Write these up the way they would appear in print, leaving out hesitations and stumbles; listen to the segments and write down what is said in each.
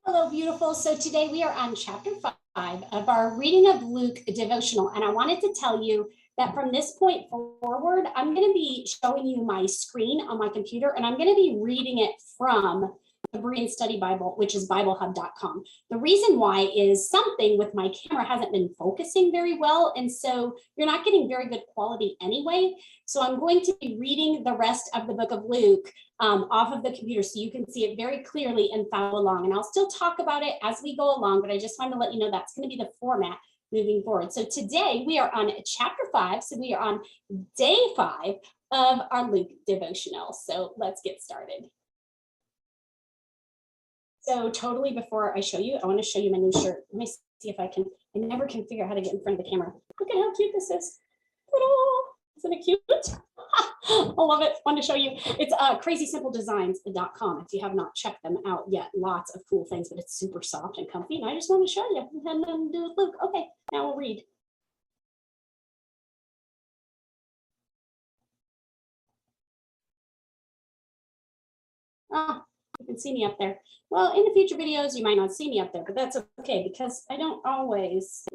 Hello, beautiful. So today we are on chapter 5 of our Reading of Luke devotional. And I wanted to tell you that from this point forward, I'm going to be showing you my screen on my computer, and I'm going to be reading it from the Berean Study Bible, which is BibleHub.com. The reason why is something with my camera hasn't been focusing very well, and so you're not getting very good quality anyway. So I'm going to be reading the rest of the book of Luke off of the computer so you can see it very clearly and follow along. And I'll still talk about it as we go along, but I just wanted to let you know that's going to be the format moving forward. So today we are on chapter 5. So we are on day 5 of our Luke devotional. So let's get started. So totally before I show you, I want to show you my new shirt. Let me see if I never can figure out how to get in front of the camera. Look at how cute this is. Isn't it cute? I love it. Fun to show you. It's crazysimpledesigns.com if you have not checked them out yet. Lots of cool things, but it's super soft and comfy. And I just want to show you. It had nothing to do with Luke. Okay, now we'll read. You can see me up there. Well, in the future videos, you might not see me up there, but that's okay because I don't always,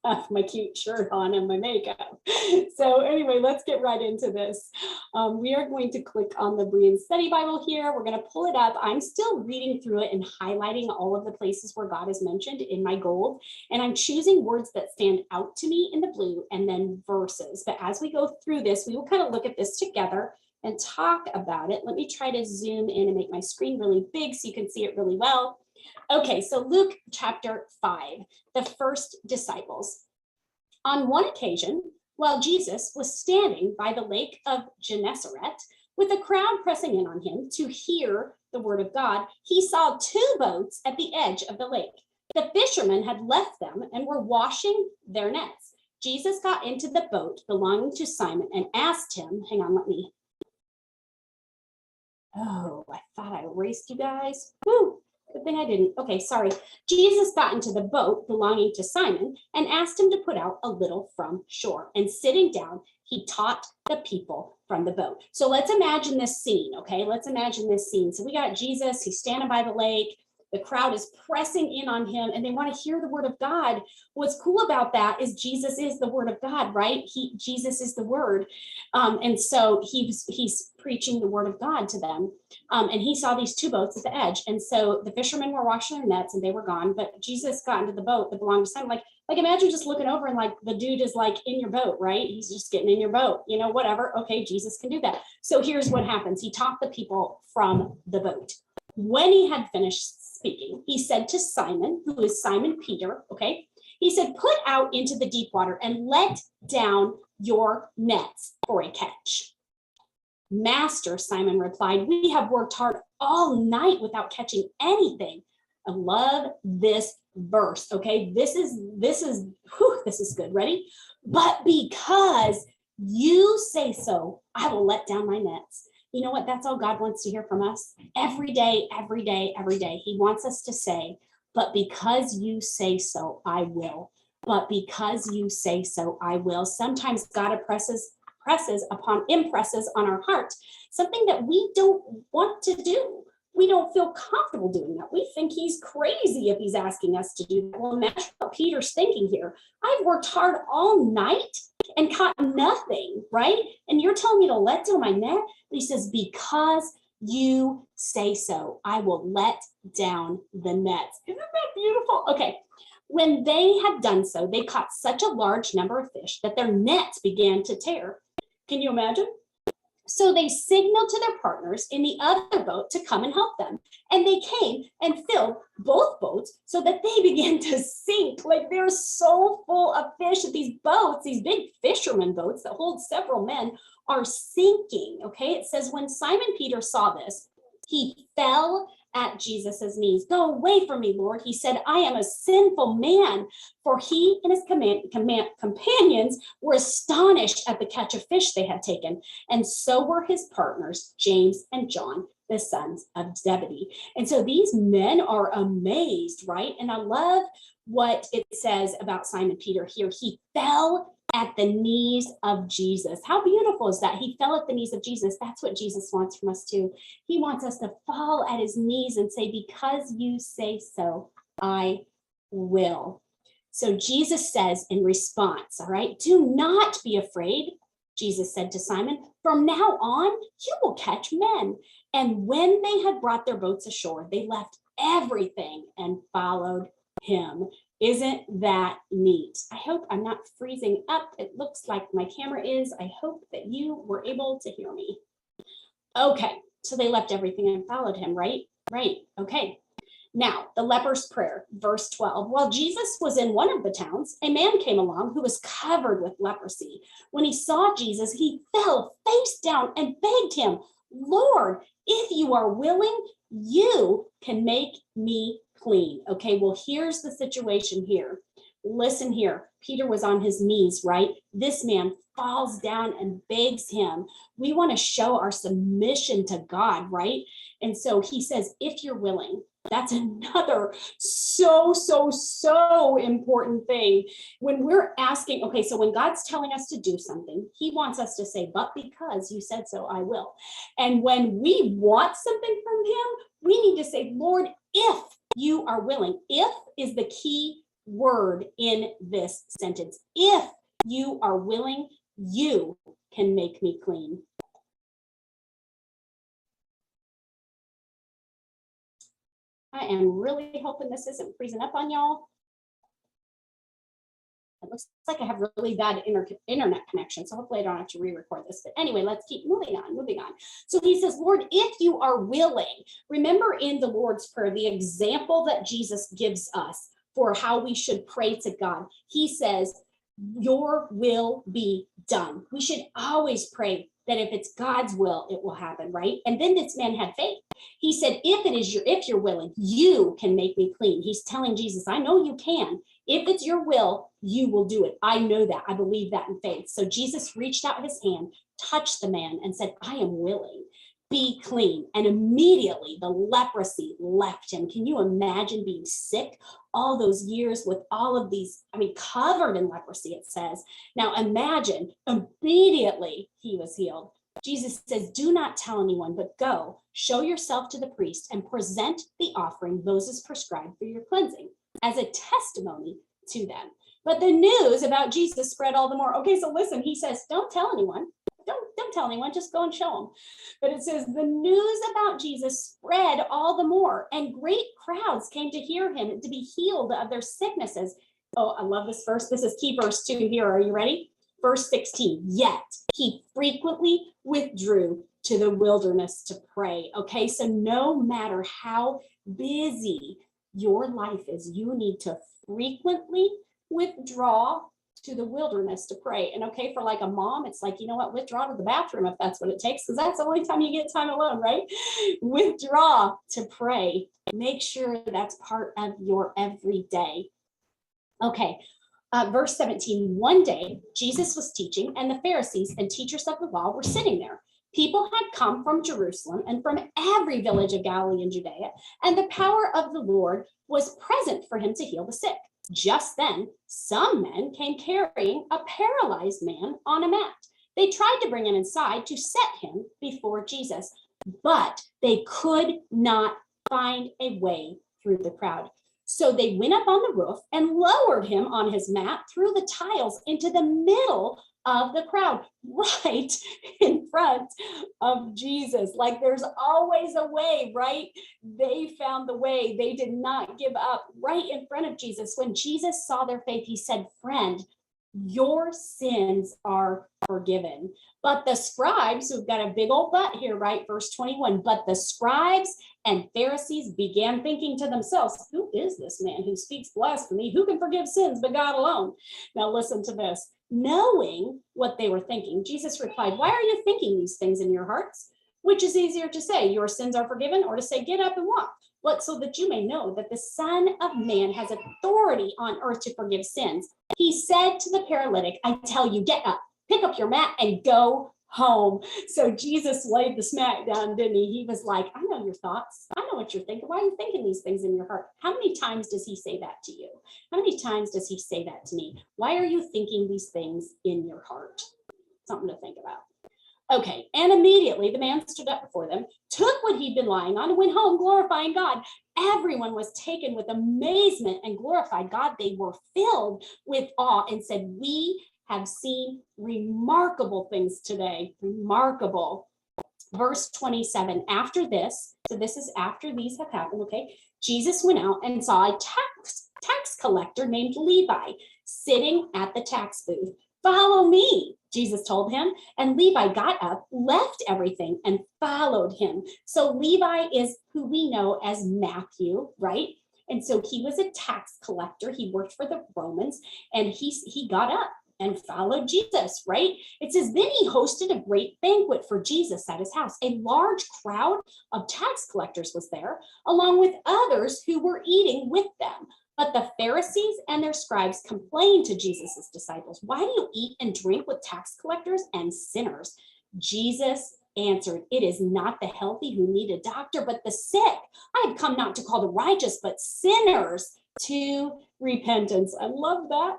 have my cute shirt on and my makeup. So anyway, let's get right into this. We are going to click on the Berean Study Bible here. We're going to pull it up. I'm still reading through it and highlighting all of the places where God is mentioned in my gold. And I'm choosing words that stand out to me in the blue and then verses. But as we go through this, we will kind of look at this together and talk about it. Let me try to zoom in and make my screen really big so you can see it really well. Okay, so Luke chapter 5, the first disciples. On one occasion, while Jesus was standing by the lake of Gennesaret, with a crowd pressing in on him to hear the word of God, he saw 2 boats at the edge of the lake. The fishermen had left them and were washing their nets. Jesus got into the boat belonging to Simon and asked him, hang on, I thought I erased you guys. Woo. Good thing I didn't. Okay, sorry. Jesus got into the boat belonging to Simon and asked him to put out a little from shore. And sitting down, he taught the people from the boat. So let's imagine this scene, okay? Let's imagine this scene. So we got Jesus, he's standing by the lake. The crowd is pressing in on him and they want to hear the word of God. What's cool about that is Jesus is the word of God, right? Jesus is the word. And so he's preaching the word of God to them. And he saw these 2 boats at the edge. And so the fishermen were washing their nets and they were gone. But Jesus got into the boat that belonged to Simon. Like imagine just looking over and like the dude is like in your boat, right? He's just getting in your boat, whatever. Okay, Jesus can do that. So here's what happens. He taught the people from the boat. When he had finished speaking, he said to Simon, who is Simon Peter, okay? He said, put out into the deep water and let down your nets for a catch. Master, Simon replied, we have worked hard all night without catching anything. I love this verse, okay? This is good. Ready? But because you say so, I will let down my nets. You know what? That's all God wants to hear from us. Every day, every day, every day. He wants us to say, but because you say so, I will. But because you say so, I will. Sometimes God impresses on our heart something that we don't want to do. We don't feel comfortable doing that. We think he's crazy if he's asking us to do that. Well, imagine what Peter's thinking here. I've worked hard all night and caught nothing, right? And you're telling me to let down my net? He says, because you say so, I will let down the nets. Isn't that beautiful? Okay. When they had done so, they caught such a large number of fish that their nets began to tear. Can you imagine? So they signaled to their partners in the other boat to come and help them. And they came and filled both boats so that they began to sink. Like they're so full of fish that these boats, these big fisherman boats that hold several men, are sinking. Okay, it says when Simon Peter saw this, he fell at Jesus's knees. Go away from me, Lord. He said, I am a sinful man. For he and his companions were astonished at the catch of fish they had taken. And so were his partners, James and John, the sons of Zebedee. And so these men are amazed, right? And I love what it says about Simon Peter here. He fell at the knees of Jesus. How beautiful is that? He fell at the knees of Jesus. That's what Jesus wants from us too. He wants us to fall at his knees and say, because you say so, I will. So Jesus says in response, all right, do not be afraid. Jesus said to Simon, from now on, you will catch men. And when they had brought their boats ashore, they left everything and followed him. Isn't that neat? I hope I'm not freezing up. It looks like my camera is. I hope that you were able to hear me. Okay, so they left everything and followed him, right? Right, okay. Now, the leper's prayer, verse 12. While Jesus was in one of the towns, a man came along who was covered with leprosy. When he saw Jesus, he fell face down and begged him, Lord, if you are willing, you can make me clean. Okay, well, here's the situation here. Listen here. Peter was on his knees, right? This man falls down and begs him. We want to show our submission to God, right? And so he says, if you're willing. That's another so important thing. When we're asking, okay, so when God's telling us to do something, he wants us to say, but because you said so, I will. And when we want something from him, we need to say, Lord, if you are willing. If is the key word in this sentence. If you are willing, you can make me clean. I am really hoping this isn't freezing up on y'all. It looks like I have really bad internet connection, so hopefully I don't have to re-record this. But anyway, let's keep moving on. So he says, Lord, if you are willing, remember in the Lord's Prayer, the example that Jesus gives us for how we should pray to God. He says, your will be done. We should always pray that if it's God's will, it will happen, right? And then this man had faith. He said, if you're willing, you can make me clean. He's telling Jesus, I know you can. If it's your will, you will do it. I know that. I believe that in faith. So Jesus reached out his hand, touched the man and said, I am willing. Be clean. And immediately the leprosy left him. Can you imagine being sick all those years with all of these, covered in leprosy, it says. Now imagine, immediately he was healed. Jesus says, do not tell anyone, but go, show yourself to the priest and present the offering Moses prescribed for your cleansing as a testimony to them. But the news about Jesus spread all the more. Okay, so listen, he says, don't tell anyone. Don't tell anyone, just go and show them. But it says the news about Jesus spread all the more, and great crowds came to hear him, to be healed of their sicknesses. Oh, I love this verse. This is key verse 2 here. Are you ready? Verse 16. Yet he frequently withdrew to the wilderness to pray. Okay, so no matter how busy your life is, you need to frequently withdraw to the wilderness to pray. And okay, for like a mom, it's like, you know what, withdraw to the bathroom if that's what it takes, because that's the only time you get time alone, right? Withdraw to pray. Make sure that's part of your everyday. Okay, verse 17. One day, Jesus was teaching, and the Pharisees and teachers of the law were sitting there. People had come from Jerusalem and from every village of Galilee and Judea, and the power of the Lord was present for him to heal the sick. Just then, some men came carrying a paralyzed man on a mat. They tried to bring him inside to set him before Jesus, but they could not find a way through the crowd. So they went up on the roof and lowered him on his mat through the tiles into the middle of the crowd, right in front of Jesus. Like there's always a way, right? They found the way. They did not give up, right in front of Jesus. When Jesus saw their faith, he said, friend, your sins are forgiven. But the scribes, who've got a big old butt here, right? Verse 21, but the scribes and Pharisees began thinking to themselves, who is this man who speaks blasphemy? Who can forgive sins but God alone? Now listen to this. Knowing what they were thinking, Jesus replied, why are you thinking these things in your hearts? Which is easier to say, your sins are forgiven, or to say, get up and walk? But so that you may know that the Son of Man has authority on earth to forgive sins. He said to the paralytic, I tell you, get up, pick up your mat and go home. So Jesus laid the smack down, didn't he? He was like, I know your thoughts. I know what you're thinking. Why are you thinking these things in your heart? How many times does he say that to you? How many times does he say that to me? Why are you thinking these things in your heart? Something to think about. Okay, and immediately the man stood up before them, took what he'd been lying on, and went home glorifying God. Everyone was taken with amazement and glorified God. They were filled with awe and said, "We have seen remarkable things today." Remarkable. Verse 27, after this, so this is after these have happened, okay? Jesus went out and saw a tax collector named Levi sitting at the tax booth. "Follow me," Jesus told him. And Levi got up, left everything, and followed him. So Levi is who we know as Matthew, right? And so he was a tax collector. He worked for the Romans, and he got up and followed Jesus, right? It says, then he hosted a great banquet for Jesus at his house. A large crowd of tax collectors was there, along with others who were eating with them. But the Pharisees and their scribes complained to Jesus' disciples, "Why do you eat and drink with tax collectors and sinners?" Jesus answered, "It is not the healthy who need a doctor, but the sick. I have come not to call the righteous, but sinners to repentance." I love that.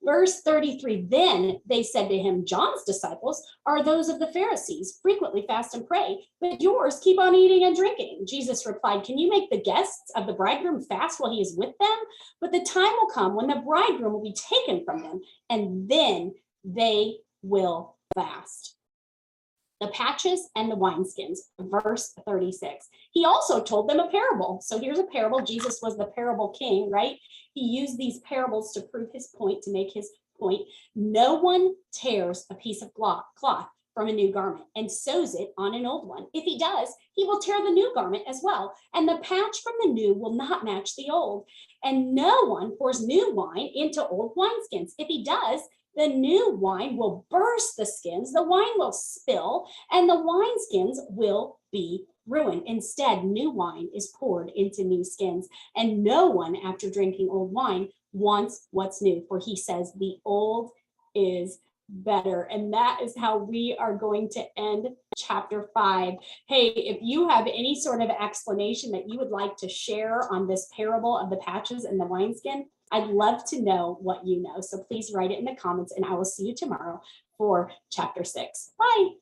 Verse 33, then they said to him, "John's disciples are those of the Pharisees, frequently fast and pray, but yours keep on eating and drinking." Jesus replied, "Can you make the guests of the bridegroom fast while he is with them? But the time will come when the bridegroom will be taken from them, and then they will fast." The patches and the wineskins, verse 36. He also told them a parable. So here's a parable. Jesus was the parable king, right? He used these parables to prove his point, to make his point. No one tears a piece of cloth from a new garment and sews it on an old one. If he does, he will tear the new garment as well. And the patch from the new will not match the old. And no one pours new wine into old wineskins. If he does, the new wine will burst the skins, the wine will spill, and the wineskins will be ruined. Instead, new wine is poured into new skins, and no one, after drinking old wine, wants what's new, for he says the old is better. And that is how we are going to end chapter 5. Hey, if you have any sort of explanation that you would like to share on this parable of the patches and the wineskin, I'd love to know what you know. So please write it in the comments, and I will see you tomorrow for chapter 6. Bye.